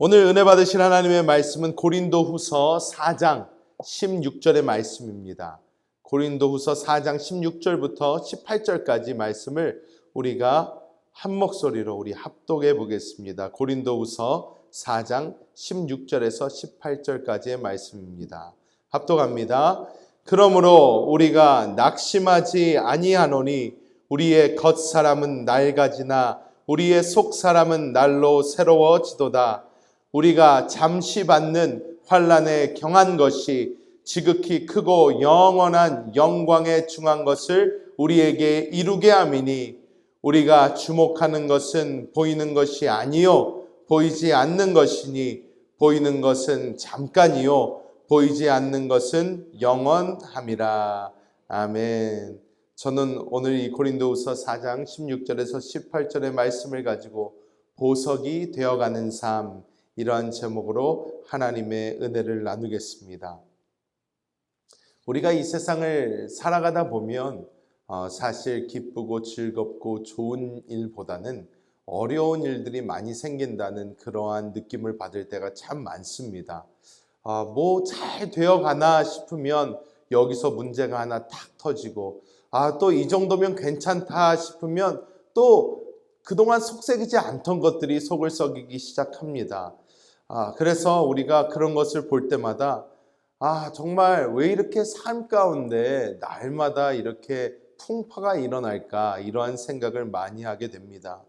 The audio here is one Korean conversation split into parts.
오늘 은혜 받으실 하나님의 말씀은 고린도후서 4장 16절의 말씀입니다. 고린도후서 4장 16절부터 18절까지 말씀을 우리가 한 목소리로 우리 합독해 보겠습니다. 고린도후서 4장 16절에서 18절까지의 말씀입니다. 합독합니다. 그러므로 우리가 낙심하지 아니하노니 우리의 겉사람은 낡아지나 우리의 속사람은 날로 새로워지도다. 우리가 잠시 받는 환난에 경한 것이 지극히 크고 영원한 영광에 중한 것을 우리에게 이루게 함이니 우리가 주목하는 것은 보이는 것이 아니요 보이지 않는 것이니 보이는 것은 잠깐이요 보이지 않는 것은 영원함이라. 아멘. 저는 오늘 이 고린도후서 4장 16절에서 18절의 말씀을 가지고 보석이 되어가는 삶, 이러한 제목으로 하나님의 은혜를 나누겠습니다. 우리가 이 세상을 살아가다 보면 사실 기쁘고 즐겁고 좋은 일보다는 어려운 일들이 많이 생긴다는 그러한 느낌을 받을 때가 참 많습니다. 뭐 잘 되어가나 싶으면 여기서 문제가 하나 탁 터지고 또 이 정도면 괜찮다 싶으면 또 그동안 속썩이지 않던 것들이 속을 썩이기 시작합니다. 그래서 우리가 그런 것을 볼 때마다 정말 왜 이렇게 삶 가운데 날마다 이렇게 풍파가 일어날까, 이러한 생각을 많이 하게 됩니다.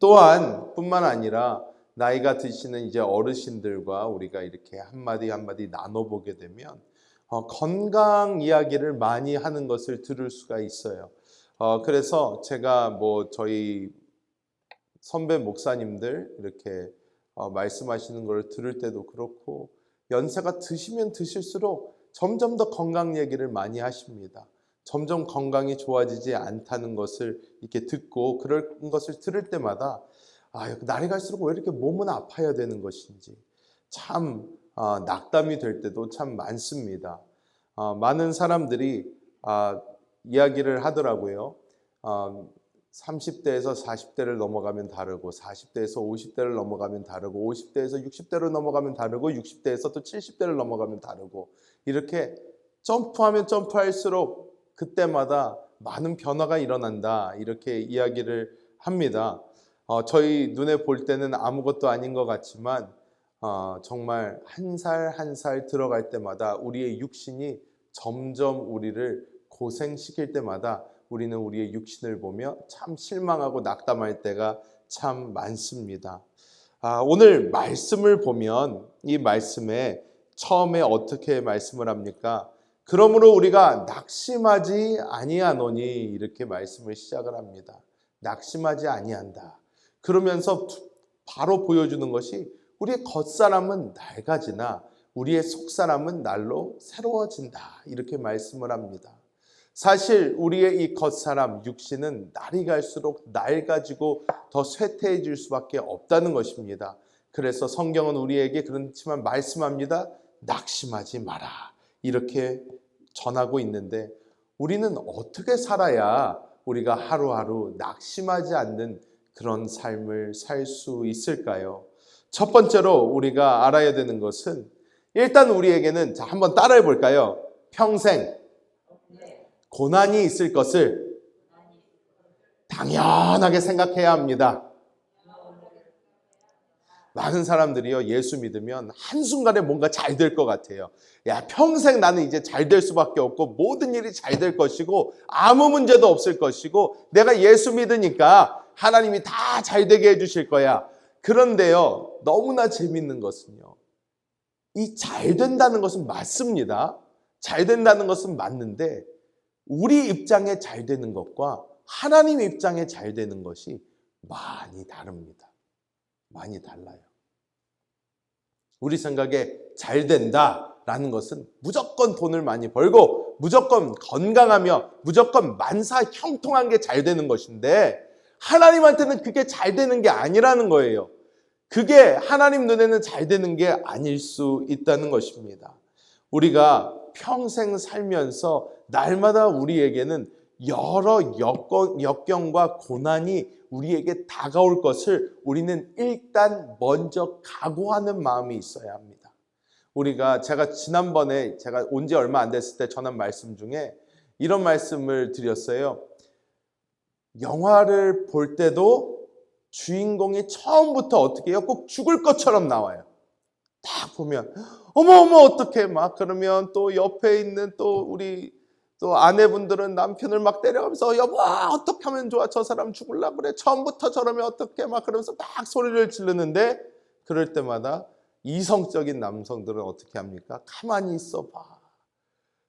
또한 뿐만 아니라 나이가 드시는 이제 어르신들과 우리가 이렇게 한마디 한마디 나눠보게 되면 건강 이야기를 많이 하는 것을 들을 수가 있어요. 그래서 제가 저희 선배 목사님들 이렇게 말씀하시는 걸 들을 때도 그렇고 연세가 드시면 드실수록 점점 더 건강 얘기를 많이 하십니다. 점점 건강이 좋아지지 않다는 것을 이렇게 듣고 그런 것을 들을 때마다 날이 갈수록 왜 이렇게 몸은 아파야 되는 것인지 참 낙담이 될 때도 참 많습니다. 많은 사람들이 이야기를 하더라고요. 30대에서 40대를 넘어가면 다르고 40대에서 50대를 넘어가면 다르고 50대에서 60대로 넘어가면 다르고 60대에서 또 70대를 넘어가면 다르고 이렇게 점프하면 점프할수록 그때마다 많은 변화가 일어난다, 이렇게 이야기를 합니다. 저희 눈에 볼 때는 아무것도 아닌 것 같지만 정말 한 살 한 살 들어갈 때마다 우리의 육신이 점점 우리를 고생시킬 때마다 우리는 우리의 육신을 보며 참 실망하고 낙담할 때가 참 많습니다. 오늘 말씀을 보면 이 말씀에 처음에 어떻게 말씀을 합니까? 그러므로 우리가 낙심하지 아니하노니, 이렇게 말씀을 시작을 합니다. 낙심하지 아니한다. 그러면서 바로 보여주는 것이 우리의 겉사람은 낡아지나 우리의 속사람은 날로 새로워진다, 이렇게 말씀을 합니다. 사실 우리의 이 겉사람, 육신은 날이 갈수록 낡아지고 더 쇠퇴해질 수밖에 없다는 것입니다. 그래서 성경은 우리에게 그렇지만 말씀합니다. 낙심하지 마라, 이렇게 전하고 있는데 우리는 어떻게 살아야 우리가 하루하루 낙심하지 않는 그런 삶을 살 수 있을까요? 첫 번째로 우리가 알아야 되는 것은 일단 우리에게는 한번 따라해 볼까요? 평생 고난이 있을 것을 당연하게 생각해야 합니다. 많은 사람들이요, 예수 믿으면 한순간에 뭔가 잘 될 것 같아요. 평생 나는 이제 잘 될 수밖에 없고 모든 일이 잘 될 것이고 아무 문제도 없을 것이고 내가 예수 믿으니까 하나님이 다 잘 되게 해주실 거야. 그런데요, 너무나 재밌는 것은요, 이 잘 된다는 것은 맞습니다. 잘 된다는 것은 맞는데 우리 입장에 잘 되는 것과 하나님 입장에 잘 되는 것이 많이 다릅니다. 많이 달라요. 우리 생각에 잘 된다라는 것은 무조건 돈을 많이 벌고 무조건 건강하며 무조건 만사 형통한 게 잘 되는 것인데 하나님한테는 그게 잘 되는 게 아니라는 거예요. 그게 하나님 눈에는 잘 되는 게 아닐 수 있다는 것입니다. 우리가 평생 살면서 날마다 우리에게는 여러 역경과 고난이 우리에게 다가올 것을 우리는 일단 먼저 각오하는 마음이 있어야 합니다. 제가 지난번에 제가 온 지 얼마 안 됐을 때 전한 말씀 중에 이런 말씀을 드렸어요. 영화를 볼 때도 주인공이 처음부터 어떻게 해요? 꼭 죽을 것처럼 나와요. 딱 보면 어머 어떡해 막 그러면 또 옆에 있는 또 우리 또 아내분들은 남편을 막 때려가면서 여보 어떻게 하면 좋아? 저 사람 죽으려고 그래. 처음부터 저러면 어떡해? 막 그러면서 막 소리를 지르는데 그럴 때마다 이성적인 남성들은 어떻게 합니까? 가만히 있어 봐.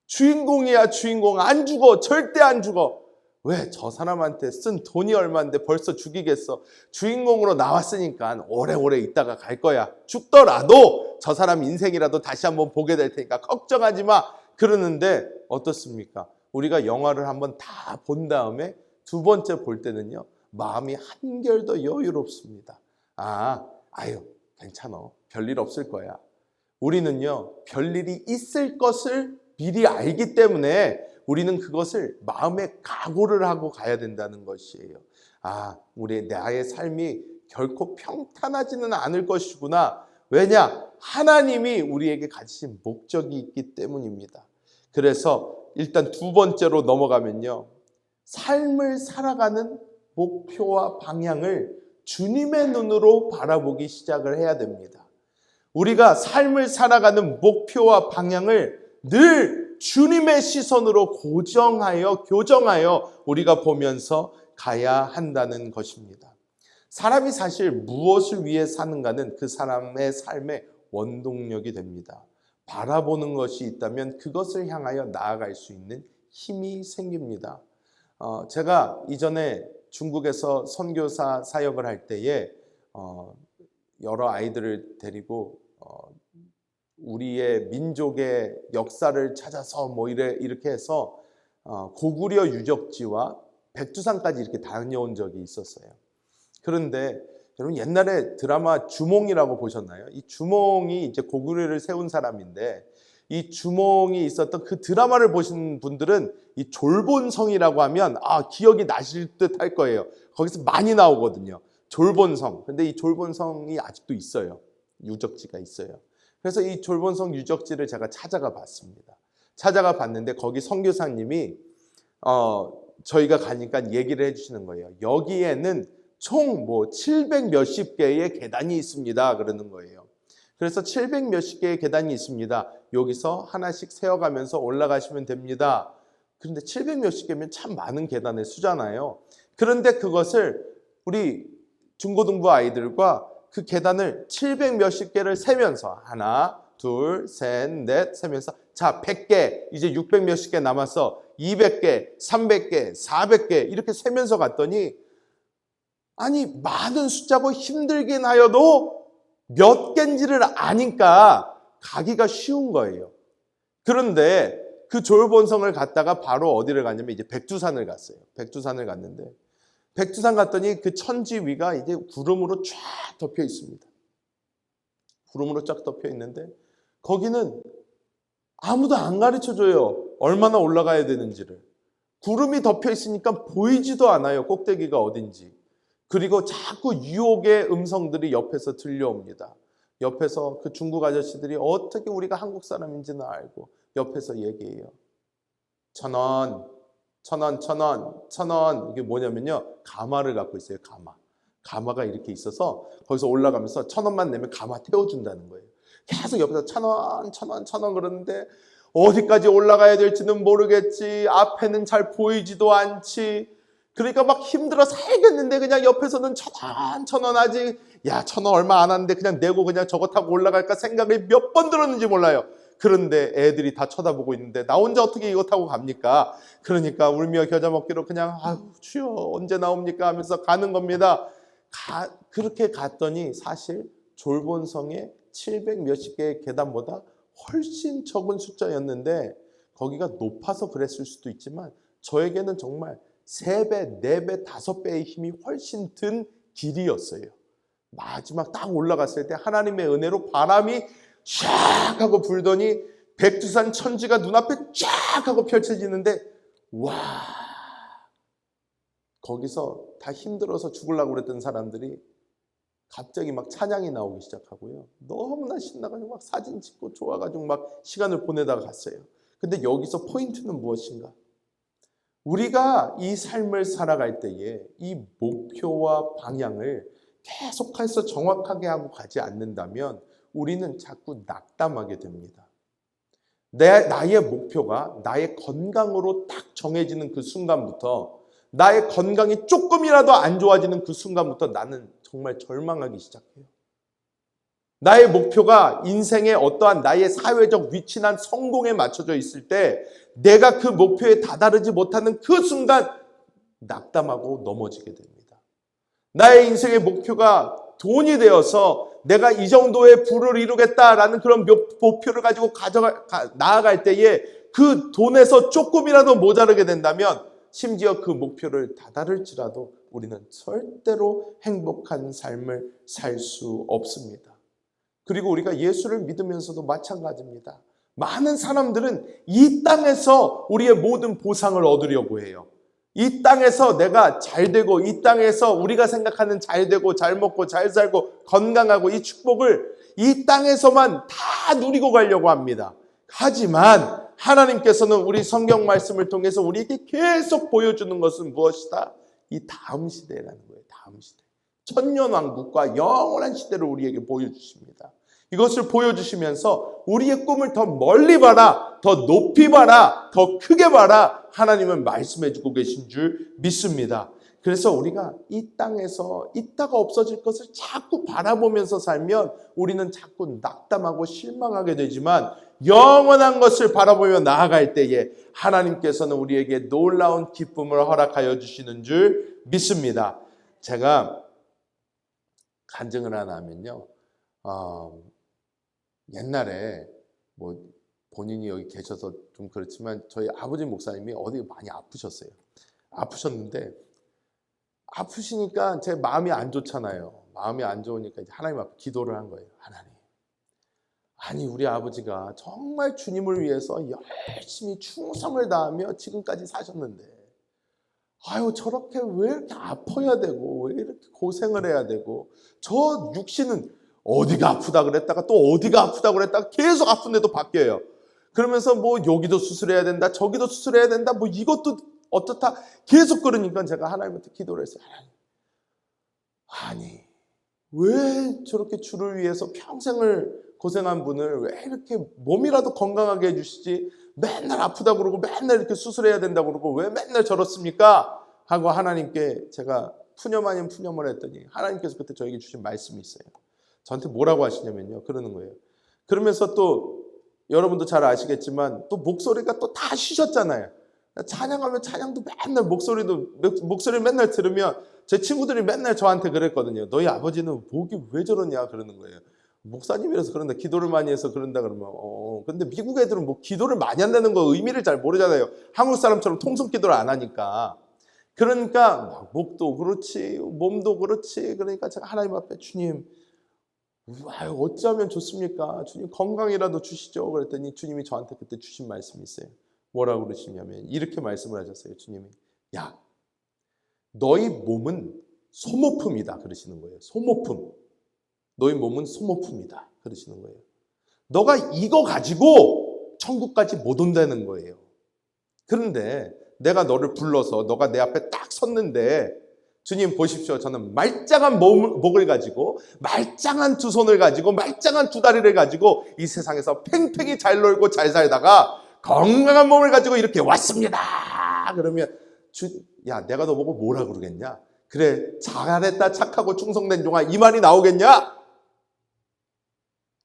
주인공이야 주인공. 안 죽어. 절대 안 죽어. 왜? 저 사람한테 쓴 돈이 얼마인데 벌써 죽이겠어. 주인공으로 나왔으니까 오래오래 있다가 갈 거야. 죽더라도 저 사람 인생이라도 다시 한번 보게 될 테니까 걱정하지 마. 그러는데 어떻습니까? 우리가 영화를 한번 다 본 다음에 두 번째 볼 때는요. 마음이 한결 더 여유롭습니다. 아유 괜찮아. 별일 없을 거야. 우리는요. 별일이 있을 것을 미리 알기 때문에 우리는 그것을 마음에 각오를 하고 가야 된다는 것이에요. 나의 삶이 결코 평탄하지는 않을 것이구나. 왜냐? 하나님이 우리에게 가지신 목적이 있기 때문입니다. 그래서 일단 두 번째로 넘어가면요. 삶을 살아가는 목표와 방향을 주님의 눈으로 바라보기 시작을 해야 됩니다. 우리가 삶을 살아가는 목표와 방향을 늘 주님의 시선으로 교정하여 우리가 보면서 가야 한다는 것입니다. 사람이 사실 무엇을 위해 사는가는 그 사람의 삶의 원동력이 됩니다. 바라보는 것이 있다면 그것을 향하여 나아갈 수 있는 힘이 생깁니다. 제가 이전에 중국에서 선교사 사역을 할 때에 여러 아이들을 데리고 우리의 민족의 역사를 찾아서 이렇게 해서 고구려 유적지와 백두산까지 이렇게 다녀온 적이 있었어요. 그런데 여러분 옛날에 드라마 주몽이라고 보셨나요? 이 주몽이 이제 고구려를 세운 사람인데 이 주몽이 있었던 그 드라마를 보신 분들은 이 졸본성이라고 하면 기억이 나실 듯 할 거예요. 거기서 많이 나오거든요. 졸본성. 근데 이 졸본성이 아직도 있어요. 유적지가 있어요. 그래서 이 졸본성 유적지를 제가 찾아가 봤습니다. 찾아가 봤는데 거기 선교사님이 저희가 가니까 얘기를 해주시는 거예요. 여기에는 총 700 몇십 개의 계단이 있습니다. 그러는 거예요. 그래서 700 몇십 개의 계단이 있습니다. 여기서 하나씩 세어가면서 올라가시면 됩니다. 그런데 700 몇십 개면 참 많은 계단의 수잖아요. 그런데 그것을 우리 중고등부 아이들과 그 계단을 700 몇십 개를 세면서 하나, 둘, 셋, 넷 세면서 자 100개, 이제 600 몇십 개 남았어. 200개, 300개, 400개 이렇게 세면서 갔더니 많은 숫자고 힘들긴 하여도 몇 개인지를 아니까 가기가 쉬운 거예요. 그런데 그 졸본성을 갔다가 바로 어디를 갔냐면 이제 백두산을 갔어요. 백두산을 갔는데 백두산 갔더니 그 천지 위가 이제 구름으로 쫙 덮여 있습니다. 구름으로 쫙 덮여 있는데 거기는 아무도 안 가르쳐줘요. 얼마나 올라가야 되는지를. 구름이 덮여 있으니까 보이지도 않아요. 꼭대기가 어딘지. 그리고 자꾸 유혹의 음성들이 옆에서 들려옵니다. 옆에서 그 중국 아저씨들이 어떻게 우리가 한국 사람인지는 알고 옆에서 얘기해요. 1,000원, 1,000원, 1,000원, 1,000원. 이게 뭐냐면요. 가마를 갖고 있어요. 가마가 이렇게 있어서 거기서 올라가면서 1,000원만 내면 가마 태워준다는 거예요. 계속 옆에서 1,000원, 1,000원, 1,000원 그러는데 어디까지 올라가야 될지는 모르겠지. 앞에는 잘 보이지도 않지. 그러니까 막 힘들어 살겠는데 그냥 옆에서는 1,000원, 1,000원 아직 1,000원 얼마 안 하는데 그냥 내고 그냥 저거 타고 올라갈까 생각이 몇 번 들었는지 몰라요. 그런데 애들이 다 쳐다보고 있는데 나 혼자 어떻게 이거 타고 갑니까? 그러니까 울며 겨자 먹기로 그냥 주여 언제 나옵니까 하면서 가는 겁니다. 그렇게 갔더니 사실 졸본성의 700 몇십 개의 계단보다 훨씬 적은 숫자였는데 거기가 높아서 그랬을 수도 있지만 저에게는 정말 3배, 4배, 5배의 힘이 훨씬 든 길이었어요. 마지막 딱 올라갔을 때 하나님의 은혜로 바람이 샥 하고 불더니 백두산 천지가 눈앞에 쫙 하고 펼쳐지는데 와 거기서 다 힘들어서 죽으려고 그랬던 사람들이 갑자기 막 찬양이 나오기 시작하고요. 너무나 신나가지고 막 사진 찍고 좋아가지고 막 시간을 보내다가 갔어요. 근데 여기서 포인트는 무엇인가? 우리가 이 삶을 살아갈 때에 이 목표와 방향을 계속해서 정확하게 하고 가지 않는다면 우리는 자꾸 낙담하게 됩니다. 나의 목표가 나의 건강으로 딱 정해지는 그 순간부터, 나의 건강이 조금이라도 안 좋아지는 그 순간부터 나는 정말 절망하기 시작해요. 나의 목표가 인생의 어떠한 나의 사회적 위치나 성공에 맞춰져 있을 때 내가 그 목표에 다다르지 못하는 그 순간 낙담하고 넘어지게 됩니다. 나의 인생의 목표가 돈이 되어서 내가 이 정도의 부를 이루겠다라는 그런 목표를 가지고 나아갈 때에 그 돈에서 조금이라도 모자르게 된다면 심지어 그 목표를 다다를지라도 우리는 절대로 행복한 삶을 살 수 없습니다. 그리고 우리가 예수를 믿으면서도 마찬가지입니다. 많은 사람들은 이 땅에서 우리의 모든 보상을 얻으려고 해요. 이 땅에서 내가 잘 되고, 이 땅에서 우리가 생각하는 잘 되고, 잘 먹고, 잘 살고, 건강하고 이 축복을 이 땅에서만 다 누리고 가려고 합니다. 하지만 하나님께서는 우리 성경 말씀을 통해서 우리에게 계속 보여주는 것은 무엇이다? 이 다음 시대라는 거예요. 다음 시대. 천년왕국과 영원한 시대를 우리에게 보여주십니다. 이것을 보여주시면서 우리의 꿈을 더 멀리 봐라, 더 높이 봐라, 더 크게 봐라, 하나님은 말씀해주고 계신 줄 믿습니다. 그래서 우리가 이 땅에서 있다가 없어질 것을 자꾸 바라보면서 살면 우리는 자꾸 낙담하고 실망하게 되지만 영원한 것을 바라보며 나아갈 때에 하나님께서는 우리에게 놀라운 기쁨을 허락하여 주시는 줄 믿습니다. 제가 간증을 하나 하면요. 옛날에 뭐 본인이 여기 계셔서 좀 그렇지만 저희 아버지 목사님이 어디 많이 아프셨어요. 아프셨는데 아프시니까 제 마음이 안 좋잖아요. 마음이 안 좋으니까 이제 하나님 앞에 기도를 한 거예요. 하나님, 아니 우리 아버지가 정말 주님을 위해서 열심히 충성을 다하며 지금까지 사셨는데 아유 저렇게 왜 이렇게 아파야 되고 왜 이렇게 고생을 해야 되고 저 육신은 어디가 아프다 그랬다가 또 어디가 아프다 그랬다가 계속 아픈데도 바뀌어요. 그러면서 뭐 여기도 수술해야 된다 저기도 수술해야 된다 뭐 이것도 어떻다 계속 그러니까 제가 하나님한테 기도를 했어요. 아니 왜 저렇게 주를 위해서 평생을 고생한 분을 왜 이렇게 몸이라도 건강하게 해주시지 맨날 아프다 그러고 맨날 이렇게 수술해야 된다 그러고 왜 맨날 저렇습니까? 하고 하나님께 제가 푸념 아닌 푸념을 했더니 하나님께서 그때 저에게 주신 말씀이 있어요. 저한테 뭐라고 하시냐면요. 그러는 거예요. 그러면서 또 여러분도 잘 아시겠지만 또 목소리가 또 다 쉬셨잖아요. 찬양하면 찬양도 맨날 목소리 맨날 들으면 제 친구들이 맨날 저한테 그랬거든요. 너희 아버지는 목이 왜 저러냐 그러는 거예요. 목사님이라서 그런다. 기도를 많이 해서 그런다 그러면 근데 미국 애들은 뭐 기도를 많이 한다는 거 의미를 잘 모르잖아요. 한국 사람처럼 통성 기도를 안 하니까. 그러니까 목도 그렇지 몸도 그렇지. 그러니까 제가 하나님 앞에 주님 아유, 어찌하면 좋습니까? 주님 건강이라도 주시죠. 그랬더니 주님이 저한테 그때 주신 말씀이 있어요. 뭐라고 그러시냐면 이렇게 말씀을 하셨어요. 주님이 야 너희 몸은 소모품이다 그러시는 거예요. 소모품. 너희 몸은 소모품이다 그러시는 거예요. 너가 이거 가지고 천국까지 못 온다는 거예요. 그런데 내가 너를 불러서 너가 내 앞에 딱 섰는데 주님 보십시오. 저는 말짱한 목을 가지고 말짱한 두 손을 가지고 말짱한 두 다리를 가지고 이 세상에서 팽팽히 잘 놀고 잘 살다가 건강한 몸을 가지고 이렇게 왔습니다. 그러면 야 내가 너 보고 뭐라 그러겠냐? 그래 잘했다 착하고 충성된 종아 이 말이 나오겠냐?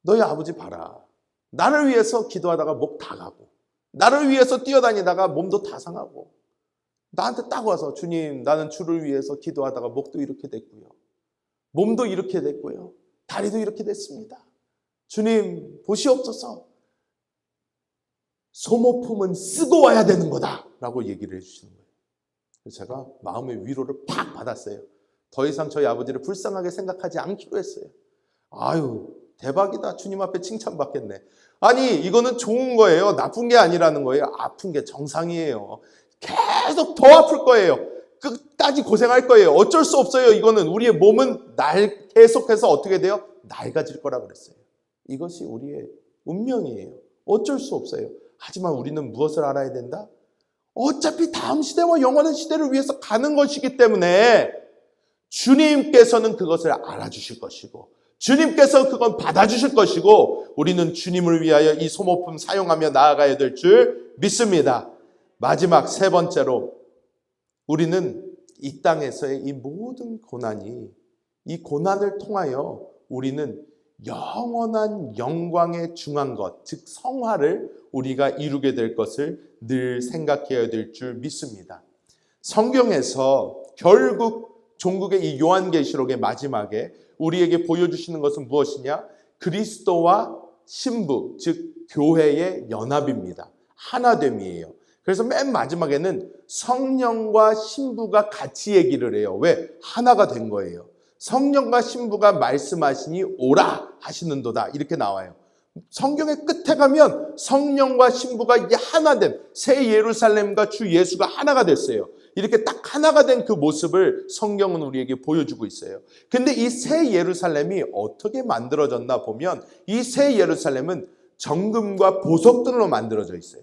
너희 아버지 봐라. 나를 위해서 기도하다가 목 다 가고 나를 위해서 뛰어다니다가 몸도 다 상하고 나한테 딱 와서 주님 나는 주를 위해서 기도하다가 목도 이렇게 됐고요. 몸도 이렇게 됐고요. 다리도 이렇게 됐습니다. 주님 보시옵소서. 소모품은 쓰고 와야 되는 거다 라고 얘기를 해주시는 거예요. 그래서 제가 마음의 위로를 팍 받았어요. 더 이상 저희 아버지를 불쌍하게 생각하지 않기로 했어요. 아유 대박이다. 주님 앞에 칭찬받겠네. 아니 이거는 좋은 거예요. 나쁜 게 아니라는 거예요. 아픈 게 정상이에요. 계속 더 아플 거예요. 끝까지 고생할 거예요. 어쩔 수 없어요. 이거는 우리의 몸은 계속해서 어떻게 돼요? 낡아질 거라 그랬어요. 이것이 우리의 운명이에요. 어쩔 수 없어요. 하지만 우리는 무엇을 알아야 된다? 어차피 다음 시대와 영원한 시대를 위해서 가는 것이기 때문에 주님께서는 그것을 알아주실 것이고 주님께서 그건 받아주실 것이고 우리는 주님을 위하여 이 소모품 사용하며 나아가야 될 줄 믿습니다. 마지막 세 번째로 우리는 이 땅에서의 이 모든 고난이 이 고난을 통하여 우리는 영원한 영광에 중한 것, 즉 성화를 우리가 이루게 될 것을 늘 생각해야 될 줄 믿습니다. 성경에서 결국 종국의 이 요한계시록의 마지막에 우리에게 보여주시는 것은 무엇이냐? 그리스도와 신부, 즉 교회의 연합입니다. 하나됨이에요. 그래서 맨 마지막에는 성령과 신부가 같이 얘기를 해요. 왜? 하나가 된 거예요. 성령과 신부가 말씀하시니 오라 하시는도다 이렇게 나와요. 성경의 끝에 가면 성령과 신부가 이제 하나됨, 새 예루살렘과 주 예수가 하나가 됐어요. 이렇게 딱 하나가 된 그 모습을 성경은 우리에게 보여주고 있어요. 근데 이 새 예루살렘이 어떻게 만들어졌나 보면 이 새 예루살렘은 정금과 보석들로 만들어져 있어요.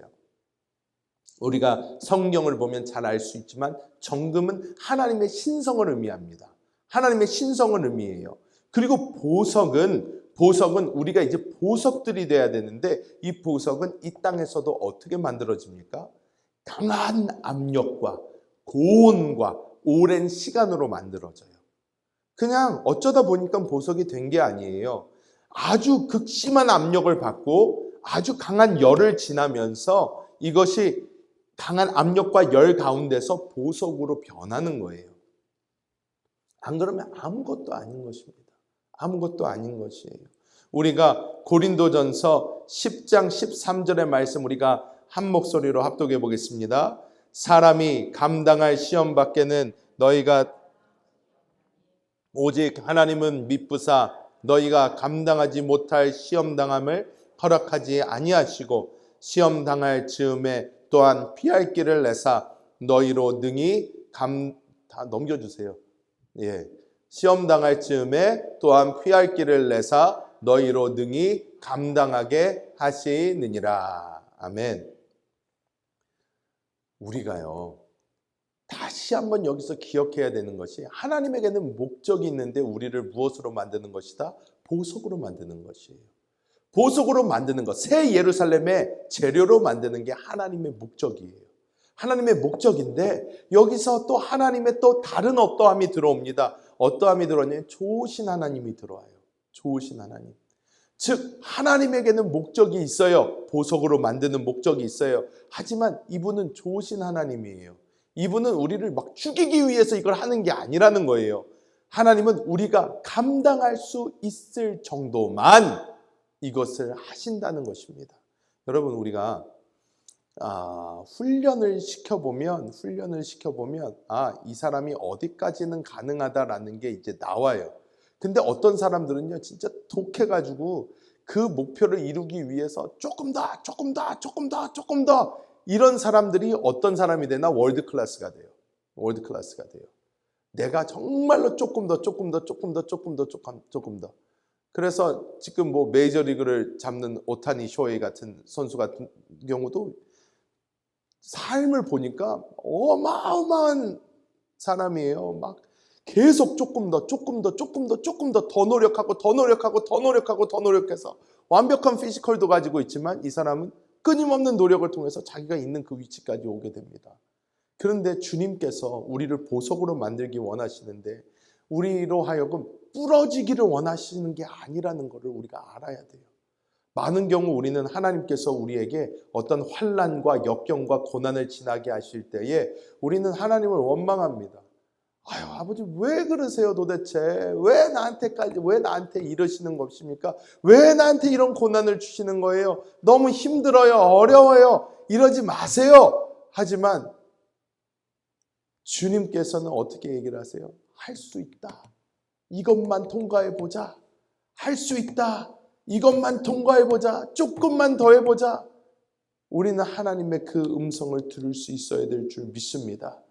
우리가 성경을 보면 잘 알 수 있지만 정금은 하나님의 신성을 의미합니다. 하나님의 신성을 의미해요. 그리고 보석은 우리가 이제 보석들이 돼야 되는데 이 보석은 이 땅에서도 어떻게 만들어집니까? 강한 압력과 고온과 오랜 시간으로 만들어져요. 그냥 어쩌다 보니까 보석이 된 게 아니에요. 아주 극심한 압력을 받고 아주 강한 열을 지나면서 이것이 강한 압력과 열 가운데서 보석으로 변하는 거예요. 안 그러면 아무것도 아닌 것입니다. 아무것도 아닌 것이에요. 우리가 고린도전서 10장 13절의 말씀 우리가 한 목소리로 합독해 보겠습니다. 사람이 감당할 시험 밖에는 너희가 오직 하나님은 미쁘사 너희가 감당하지 못할 시험 당함을 허락하지 아니하시고 시험 당할 즈음에 또한 피할 길을 내사 너희로 능히 다 넘겨주세요. 예, 시험 당할 즈음에 또한 피할 길을 내사 너희로 능히 감당하게 하시느니라. 아멘. 우리가요 다시 한번 여기서 기억해야 되는 것이 하나님에게는 목적이 있는데 우리를 무엇으로 만드는 것이다? 보석으로 만드는 것이에요. 보석으로 만드는 것, 새 예루살렘의 재료로 만드는 게 하나님의 목적이에요. 하나님의 목적인데 여기서 또 하나님의 또 다른 어떠함이 들어옵니다. 어떠함이 들어오냐면 좋으신 하나님이 들어와요. 좋으신 하나님. 즉 하나님에게는 목적이 있어요. 보석으로 만드는 목적이 있어요. 하지만 이분은 좋으신 하나님이에요. 이분은 우리를 막 죽이기 위해서 이걸 하는 게 아니라는 거예요. 하나님은 우리가 감당할 수 있을 정도만 이것을 하신다는 것입니다. 여러분 우리가 훈련을 시켜보면 이 사람이 어디까지는 가능하다라는 게 이제 나와요. 근데 어떤 사람들은요 진짜 독해가지고 그 목표를 이루기 위해서 조금 더 이런 사람들이 어떤 사람이 되나 월드 클래스가 돼요. 내가 정말로 조금 더 그래서 지금 뭐 메이저리그를 잡는 오타니 쇼헤이 같은 선수 같은 경우도 삶을 보니까 어마어마한 사람이에요. 막 계속 조금 더 노력해서 완벽한 피지컬도 가지고 있지만 이 사람은 끊임없는 노력을 통해서 자기가 있는 그 위치까지 오게 됩니다. 그런데 주님께서 우리를 보석으로 만들기 원하시는데 우리로 하여금 부러지기를 원하시는 게 아니라는 것을 우리가 알아야 돼요. 많은 경우 우리는 하나님께서 우리에게 어떤 환난과 역경과 고난을 지나게 하실 때에 우리는 하나님을 원망합니다. 아유 아버지 왜 그러세요 도대체? 왜 나한테 이러시는 것입니까? 왜 나한테 이런 고난을 주시는 거예요? 너무 힘들어요. 어려워요. 이러지 마세요. 하지만 주님께서는 어떻게 얘기를 하세요? 할 수 있다. 이것만 통과해보자. 할 수 있다. 이것만 통과해보자. 조금만 더 해보자. 우리는 하나님의 그 음성을 들을 수 있어야 될 줄 믿습니다.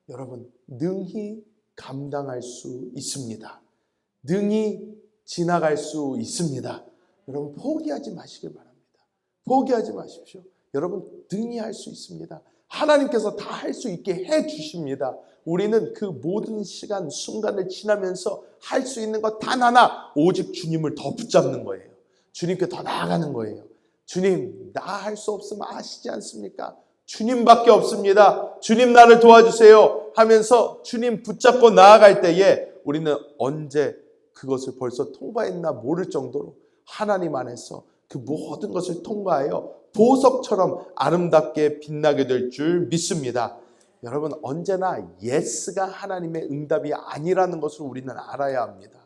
여러분 능히 감당할 수 있습니다. 능히 지나갈 수 있습니다. 여러분 포기하지 마시길 바랍니다. 포기하지 마십시오. 여러분 능히 할 수 있습니다. 하나님께서 다 할 수 있게 해 주십니다. 우리는 그 모든 시간, 순간을 지나면서 할 수 있는 것 단 하나, 오직 주님을 더 붙잡는 거예요. 주님께 더 나아가는 거예요. 주님, 나 할 수 없으면 아시지 않습니까? 주님밖에 없습니다. 주님 나를 도와주세요 하면서 주님 붙잡고 나아갈 때에 우리는 언제 그것을 벌써 통과했나 모를 정도로 하나님 안에서 그 모든 것을 통과하여 보석처럼 아름답게 빛나게 될 줄 믿습니다. 여러분 언제나 예스가 하나님의 응답이 아니라는 것을 우리는 알아야 합니다.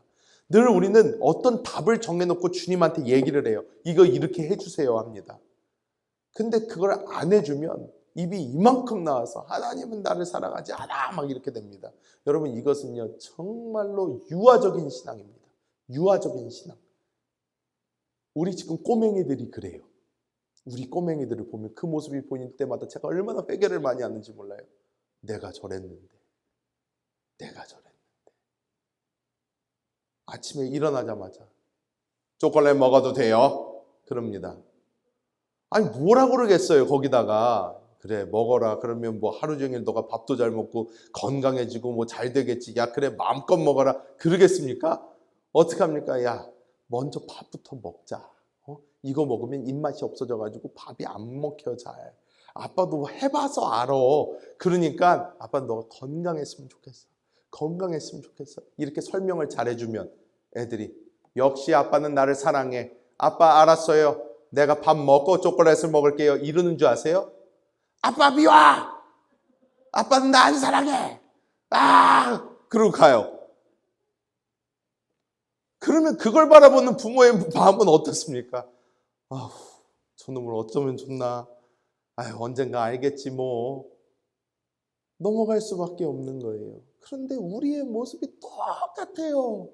늘 우리는 어떤 답을 정해놓고 주님한테 얘기를 해요. 이거 이렇게 해주세요 합니다. 근데 그걸 안 해주면 입이 이만큼 나와서 하나님은 나를 사랑하지 않아 막 이렇게 됩니다. 여러분 이것은요 정말로 유아적인 신앙입니다. 유아적인 신앙. 우리 지금 꼬맹이들이 그래요. 우리 꼬맹이들을 보면 그 모습이 보일 때마다 제가 얼마나 회개를 많이 하는지 몰라요. 내가 저랬는데 아침에 일어나자마자 초콜릿 먹어도 돼요? 그럽니다. 아니 뭐라 그러겠어요. 거기다가 그래 먹어라 그러면 뭐 하루 종일 너가 밥도 잘 먹고 건강해지고 뭐 잘 되겠지. 야 그래 마음껏 먹어라 그러겠습니까? 어떡합니까? 야 먼저 밥부터 먹자. 이거 먹으면 입맛이 없어져가지고 밥이 안 먹혀 잘. 아빠도 해봐서 알아. 그러니까 아빠 너가 건강했으면 좋겠어. 건강했으면 좋겠어. 이렇게 설명을 잘해주면 애들이 역시 아빠는 나를 사랑해. 아빠 알았어요. 내가 밥 먹고 초콜릿을 먹을게요. 이러는 줄 아세요? 아빠 미워. 아빠는 나 안 사랑해. 그러고 가요. 그러면 그걸 바라보는 부모의 마음은 어떻습니까? 아우, 저놈을 어쩌면 좋나. 언젠가 알겠지 뭐. 넘어갈 수밖에 없는 거예요. 그런데 우리의 모습이 똑같아요.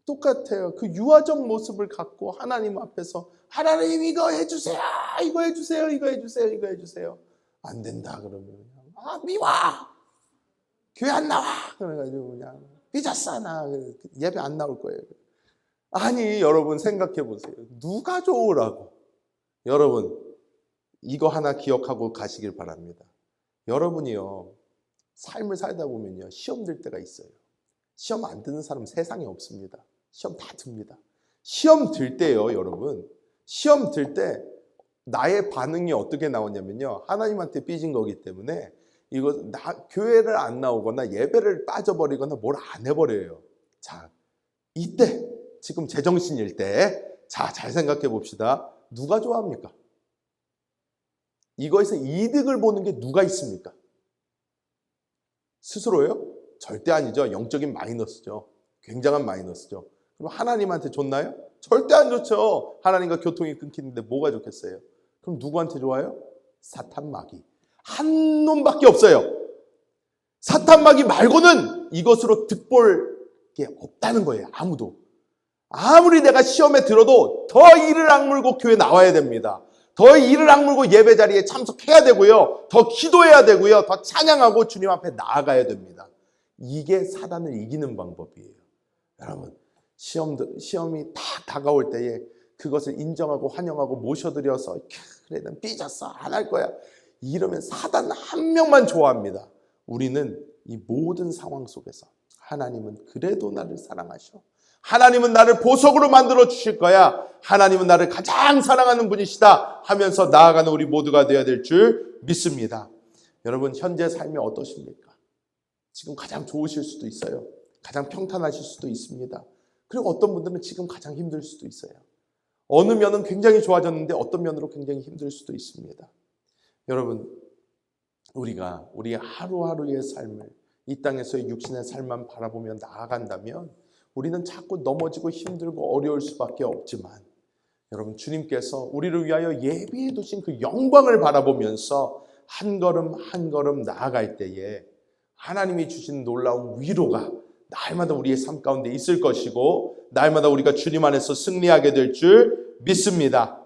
똑같아요. 그 유아적 모습을 갖고 하나님 앞에서 하나님 이거 해주세요. 이거 해주세요. 이거 해주세요. 이거 해주세요. 안 된다 그러면 미워. 교회 안 나와. 그래가지고 그냥 삐졌어 나. 예배 안 나올 거예요. 아니 여러분 생각해 보세요. 누가 좋으라고. 여러분 이거 하나 기억하고 가시길 바랍니다. 여러분이요 삶을 살다 보면요 시험 들 때가 있어요. 시험 안 드는 사람 세상에 없습니다. 시험 다 듭니다. 시험 들 때요 여러분 시험 들 때 나의 반응이 어떻게 나오냐면요 하나님한테 삐진 거기 때문에 이거 교회를 안 나오거나 예배를 빠져버리거나 뭘 안 해버려요. 자 이때 지금 제정신일 때 자 잘 생각해 봅시다. 누가 좋아합니까? 이거에서 이득을 보는 게 누가 있습니까? 스스로요? 절대 아니죠. 영적인 마이너스죠. 굉장한 마이너스죠. 그럼 하나님한테 좋나요? 절대 안 좋죠. 하나님과 교통이 끊기는데 뭐가 좋겠어요? 그럼 누구한테 좋아요? 사탄 마귀. 한 놈밖에 없어요. 사탄 마귀 말고는 이것으로 득볼 게 없다는 거예요. 아무도. 아무리 내가 시험에 들어도 더 이를 악물고 교회 나와야 됩니다. 더 이를 악물고 예배 자리에 참석해야 되고요. 더 기도해야 되고요. 더 찬양하고 주님 앞에 나아가야 됩니다. 이게 사단을 이기는 방법이에요. 여러분 시험이 딱 다가올 때에 그것을 인정하고 환영하고 모셔드려서 그래 난 삐졌어 안 할 거야 이러면 사단 한 명만 좋아합니다. 우리는 이 모든 상황 속에서 하나님은 그래도 나를 사랑하셔. 하나님은 나를 보석으로 만들어 주실 거야. 하나님은 나를 가장 사랑하는 분이시다 하면서 나아가는 우리 모두가 되어야 될 줄 믿습니다. 여러분 현재 삶이 어떠십니까? 지금 가장 좋으실 수도 있어요. 가장 평탄하실 수도 있습니다. 그리고 어떤 분들은 지금 가장 힘들 수도 있어요. 어느 면은 굉장히 좋아졌는데 어떤 면으로 굉장히 힘들 수도 있습니다. 여러분 우리가 우리의 하루하루의 삶을 이 땅에서의 육신의 삶만 바라보며 나아간다면 우리는 자꾸 넘어지고 힘들고 어려울 수밖에 없지만 여러분 주님께서 우리를 위하여 예비해 두신 그 영광을 바라보면서 한 걸음 한 걸음 나아갈 때에 하나님이 주신 놀라운 위로가 날마다 우리의 삶 가운데 있을 것이고 날마다 우리가 주님 안에서 승리하게 될 줄 믿습니다.